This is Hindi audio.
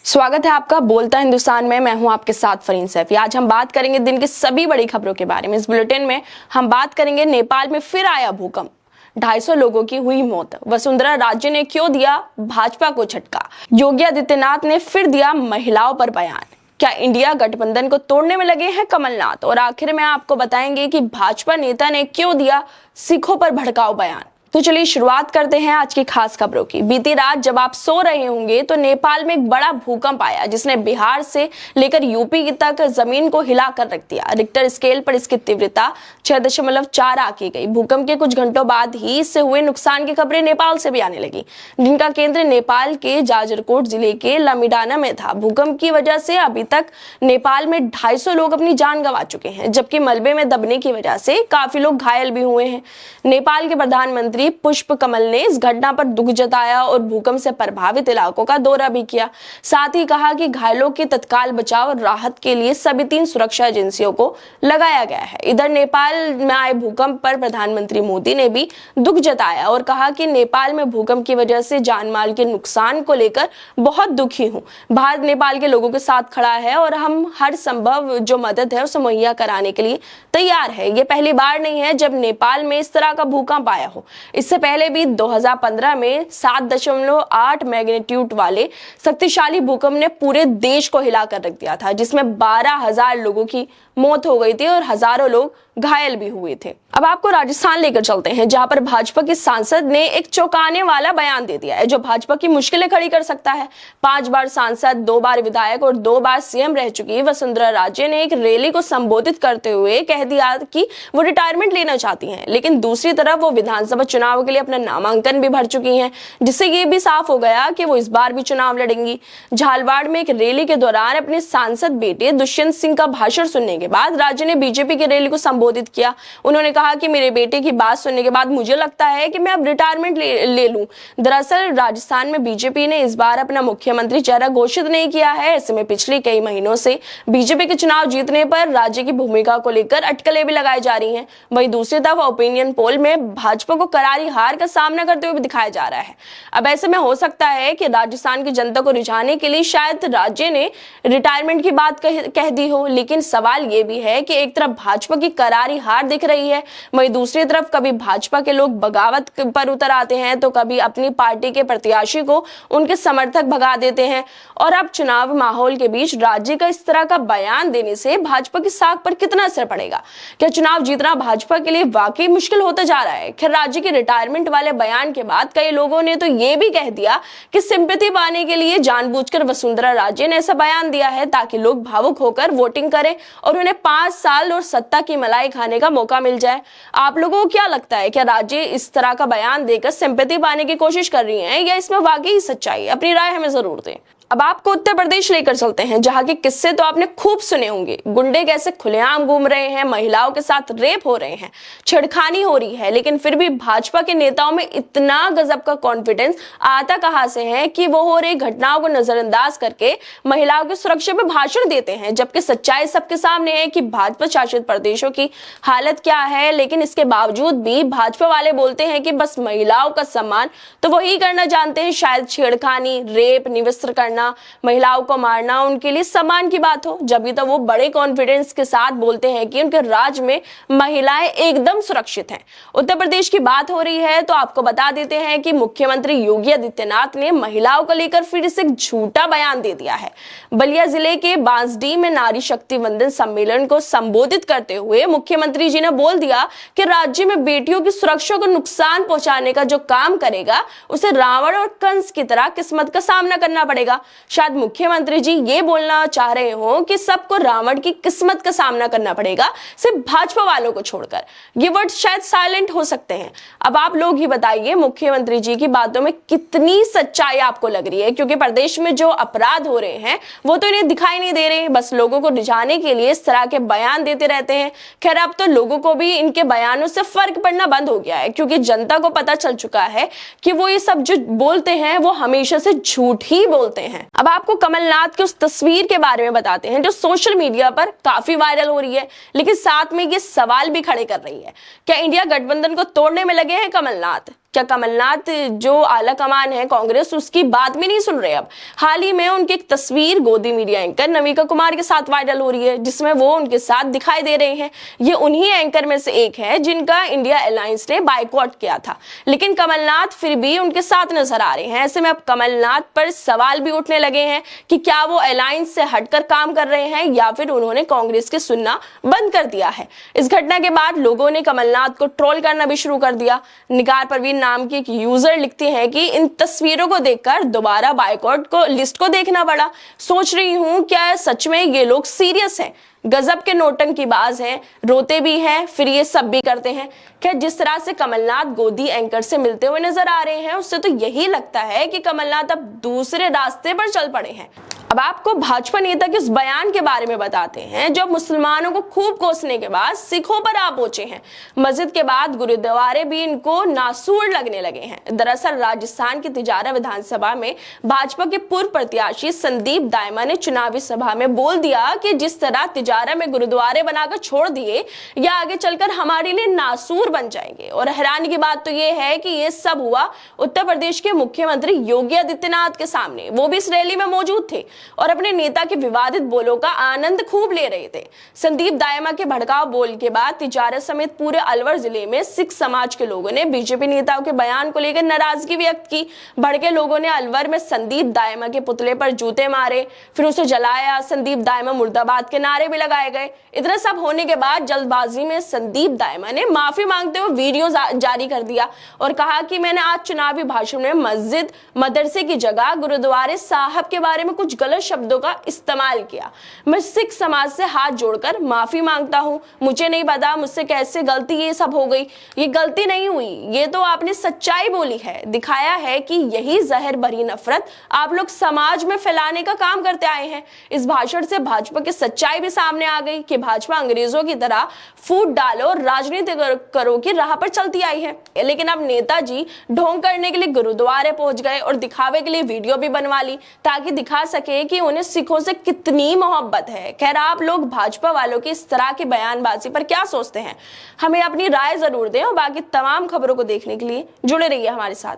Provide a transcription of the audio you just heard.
स्वागत है आपका बोलता हिंदुस्तान में। मैं हूं आपके साथ फरीन सैफी। आज हम बात करेंगे दिन की सभी बड़ी खबरों के बारे में। इस बुलेटिन में हम बात करेंगे नेपाल में फिर आया भूकंप, 250 लोगों की हुई मौत, वसुंधरा राजे ने क्यों दिया भाजपा को झटका, योगी आदित्यनाथ ने फिर दिया महिलाओं पर बयान, क्या इंडिया गठबंधन को तोड़ने में लगे हैं कमलनाथ, और आखिर में आपको बताएंगे कि भाजपा नेता ने क्यों दिया सिखों पर भड़काऊ बयान। तो चलिए शुरुआत करते हैं आज की खास खबरों की। बीती रात जब आप सो रहे होंगे तो नेपाल में एक बड़ा भूकंप आया जिसने बिहार से लेकर यूपी तक जमीन को हिला कर रख दिया। रिक्टर स्केल पर इसकी तीव्रता 6.4 आंकी गई। भूकंप के कुछ घंटों बाद ही इससे हुए नुकसान की खबरें नेपाल से भी आने लगी, जिनका केंद्र नेपाल के जाजरकोट जिले के लमिडाना में था। भूकंप की वजह से अभी तक नेपाल में 250 लोग अपनी जान गंवा चुके हैं, जबकि मलबे में दबने की वजह से काफी लोग घायल भी हुए हैं। नेपाल के प्रधानमंत्री पुष्प कमल ने इस घटना पर दुख जताया और भूकंप से प्रभावित इलाकों का दौरा भी किया। साथ ही कहा कि घायलों के तत्काल बचाव और राहत के लिए सभी 3 सुरक्षा एजेंसियों को लगाया गया है। इधर नेपाल में आए भूकंप पर प्रधानमंत्री मोदी ने भी दुख जताया और कहा कि नेपाल में भूकंप की वजह से जानमाल के नुकसान को लेकर बहुत दुखी हूँ। भारत नेपाल के लोगों के साथ खड़ा है और हम हर संभव जो मदद है उसे मुहैया कराने के लिए तैयार है। ये पहली बार नहीं है जब नेपाल में इस तरह का भूकंप आया हो। इससे पहले भी 2015 में 7.8 मैग्नीट्यूड वाले शक्तिशाली भूकंप ने पूरे देश को हिलाकर रख दिया था, जिसमें 12,000 लोगों की मौत हो गई थी और हजारों लोग घायल भी हुए थे। अब आपको राजस्थान लेकर चलते हैं, जहां पर भाजपा के सांसद ने एक चौंकाने वाला बयान दे दिया है जो भाजपा की मुश्किलें खड़ी कर सकता है। 5 बार सांसद, 2 बार विधायक और 2 बार सीएम रह चुकी वसुंधरा राजे ने एक रैली को संबोधित करते हुए कह दिया कि वो रिटायरमेंट लेना चाहती हैं, लेकिन दूसरी तरफ वो विधानसभा चुनाव के लिए अपना नामांकन भी भर चुकी हैं, जिससे ये भी साफ हो गया कि वो इस बार भी चुनाव लड़ेंगी। झालवाड़ में एक रैली के दौरान अपने सांसद बेटे दुष्यंत सिंह का भाषण सुनने के बाद राज्य ने बीजेपी की रैली को संबोधित किया। उन्होंने कहा कि मेरे बेटे की बात सुनने के बाद मुझे लगता है कि मैं अब रिटायरमेंट ले लूं। दरअसल राजस्थान में बीजेपी ने इस बार अपना मुख्यमंत्री चेहरा घोषित नहीं किया है। ऐसे में पिछले कई महीनों से बीजेपी के चुनाव जीतने पर राज्य की भूमिका को लेकर अटकलें भी लगाई जा रही हैं। वहीं दूसरी तरफ ओपिनियन पोल में भाजपा को करारी हार का सामना करते हुए भी दिखाया जा रहा है। अब ऐसे में हो सकता है कि राजस्थान की जनता को रिझाने के लिए शायद राज्य ने रिटायरमेंट की बात कह दी हो, लेकिन सवाल ये भी है कि एक तरफ भाजपा की करारी हार दिख रही है, वहीं दूसरी तरफ कभी भाजपा के लोग बगावत पर उतर आते हैं तो कभी अपनी पार्टी के प्रत्याशी को उनके समर्थक भगा देते हैं। और अब चुनाव माहौल के बीच राज्य का इस तरह का बयान देने से भाजपा की साख पर कितना असर पड़ेगा? क्या चुनाव जीतना भाजपा के लिए वाकई मुश्किल होता जा रहा है? खैर, राज्य के रिटायरमेंट वाले बयान के बाद कई लोगों ने तो ये भी कह दिया कि सिंपैथी पाने के लिए जानबूझकर वसुंधरा राजे ने ऐसा बयान दिया है ताकि लोग भावुक होकर वोटिंग करें और उन्हें 5 साल और सत्ता की मलाई खाने का मौका मिल जाए। आप लोगों को क्या लगता है, क्या राज्य इस तरह का बयान देकर सिंपैथी पाने की कोशिश कर रही हैं या इसमें वाकई सच्चाई है? अपनी राय हमें जरूर दें। अब आपको उत्तर प्रदेश लेकर चलते हैं, जहां के किस्से तो आपने खूब सुने होंगे। गुंडे कैसे खुलेआम घूम रहे हैं, महिलाओं के साथ रेप हो रहे हैं, छेड़खानी हो रही है, लेकिन फिर भी भाजपा के नेताओं में इतना गजब का कॉन्फिडेंस आता कहां से है कि वो हो रही घटनाओं को नजरअंदाज करके महिलाओं की सुरक्षा पर भाषण देते हैं, जबकि सच्चाई सबके सामने है कि भाजपा शासित प्रदेशों की हालत क्या है। लेकिन इसके बावजूद भी भाजपा वाले बोलते हैं कि बस महिलाओं का सम्मान तो वही करना जानते हैं, शायद छेड़खानी, रेप, निवस्त्र करना, महिलाओं को मारना उनके लिए सम्मान की बात हो। जब भी तो वो बड़े कॉन्फिडेंस के साथ बोलते हैं कि उनके राज्य में महिलाएं एकदम सुरक्षित हैं। उत्तर प्रदेश की बात हो रही है तो आपको बता देते हैं कि मुख्यमंत्री योगी आदित्यनाथ ने महिलाओं को लेकर फिर से एक झूठा बयान दे दिया है। बलिया जिले के बांसडीह में नारी शक्ति वंदन सम्मेलन को संबोधित करते हुए मुख्यमंत्री जी ने बोल दिया कि राज्य में बेटियों की सुरक्षा को नुकसान पहुंचाने का जो काम करेगा उसे रावण और कंस की तरह किस्मत का सामना करना पड़ेगा। शायद मुख्यमंत्री जी ये बोलना चाह रहे हो कि सबको रावण की किस्मत का सामना करना पड़ेगा, सिर्फ भाजपा वालों को छोड़कर। ये वर्ड शायद साइलेंट हो सकते हैं। अब आप लोग ही बताइए, मुख्यमंत्री जी की बातों में कितनी सच्चाई आपको लग रही है? क्योंकि प्रदेश में जो अपराध हो रहे हैं वो तो इन्हें दिखाई नहीं दे रहे, बस लोगों को रिझाने के लिए इस तरह के बयान देते रहते हैं। खैर, अब तो लोगों को भी इनके बयानों से फर्क पड़ना बंद हो गया है, क्योंकि जनता को पता चल चुका है कि वो ये सब जो बोलते हैं वो हमेशा से झूठ ही बोलते हैं। अब आपको कमलनाथ की उस तस्वीर के बारे में बताते हैं जो सोशल मीडिया पर काफी वायरल हो रही है, लेकिन साथ में ये सवाल भी खड़े कर रही है, क्या इंडिया गठबंधन को तोड़ने में लगे हैं कमलनाथ? क्या कमलनाथ जो आला कमान है कांग्रेस उसकी बात भी नहीं सुन रहे? अब हाल ही में उनकी एक तस्वीर गोदी मीडिया एंकर नमिका कुमार के साथ वायरल हो रही है, जिसमें वो उनके साथ दिखाई दे रहे हैं। ये उन्हीं एंकर में से एक है जिनका इंडिया अलायंस ने बायकॉट किया था, लेकिन कमलनाथ फिर भी उनके साथ नजर आ रहे हैं। ऐसे में अब कमलनाथ पर सवाल भी उठने लगे हैं कि क्या वो अलायंस से हटकर काम कर रहे हैं या फिर उन्होंने कांग्रेस के सुनना बंद कर दिया है। इस घटना के बाद लोगों ने कमलनाथ को ट्रोल करना भी शुरू कर दिया। निगार परवीन नाम की एक यूजर लिखती है कि इन तस्वीरों को देखकर दोबारा बायकॉट को लिस्ट को देखना पड़ा। सोच रही हूं क्या सच में ये लोग सीरियस हैं? गजब के नौटंकीबाज हैं, रोते भी हैं फिर ये सब भी करते हैं। खैर, जिस तरह से कमलनाथ गोदी एंकर से मिलते हुए नजर आ रहे हैं उससे तो यही लगता है कि कमलनाथ अब दूसरे रास्ते पर चल पड़े हैं। अब आपको भाजपा नेता के उस बयान के बारे में बताते हैं जो मुसलमानों को खूब कोसने के बाद सिखों पर आ पहुंचे हैं। मस्जिद के बाद गुरुद्वारे भी इनको नासूर लगने लगे हैं। दरअसल राजस्थान की तिजारा विधानसभा में भाजपा के पूर्व प्रत्याशी संदीप दायमा ने चुनावी सभा में बोल दिया कि जिस तरह तिजारा में गुरुद्वारे बनाकर छोड़ दिए या आगे चलकर हमारे लिए नासूर बन जाएंगे। और हैरानी की बात तो यह है कि यह सब हुआ उत्तर प्रदेश के मुख्यमंत्री योगी आदित्यनाथ के सामने। वो भी इस रैली में मौजूद थे और अपने नेता के विवादित बोलों का आनंद खूब ले रहे थे। संदीप दायमा के भड़काऊ बोल के बाद तिजारा समेत पूरे अलवर जिले में सिख समाज के लोगों ने बीजेपी नेताओं के बयान को लेकर नाराजगी व्यक्त की। भड़के लोगों ने अलवर में संदीप दायमा के पुतले पर जूते मारे, फिर उसे जलाया। संदीप दायमा मुर्दाबाद के नारे भी लगाए गए। इतना सब होने के बाद जल्दबाजी में संदीप दायमा ने माफी मांगते हुए वीडियो जारी कर दिया और कहा कि मैंने आज चुनावी भाषण में मस्जिद मदरसे की जगह गुरुद्वारे साहब के बारे में कुछ गलत शब्दों का इस्तेमाल किया। मैं सिख समाज से हाथ जोड़कर माफी मांगता हूं। मुझे नहीं पता मुझसे कैसे गलती ये सब हो गई। ये गलती नहीं हुई, ये तो आपने सच्चाई बोली है, दिखाया है कि यही जहर भरी नफरत आप लोग समाज में फैलाने का काम करते आए हैं। इस भाषण से भाजपा की सच्चाई भी सामने आ गई कि भाजपा अंग्रेजों की तरह फूट डालो और राजनीति करो की राह पर चलती आई है। लेकिन अब नेताजी ढोंग करने के लिए गुरुद्वारे पहुंच गए और दिखावे के लिए वीडियो भी बनवा ली ताकि दिखा सके कि उन्हें सिखों से कितनी मोहब्बत है। खैर, आप लोग भाजपा वालों की इस तरह की बयानबाजी पर क्या सोचते हैं? हमें अपनी राय जरूर दें और बाकी तमाम खबरों को देखने के लिए जुड़े रहिए हमारे साथ।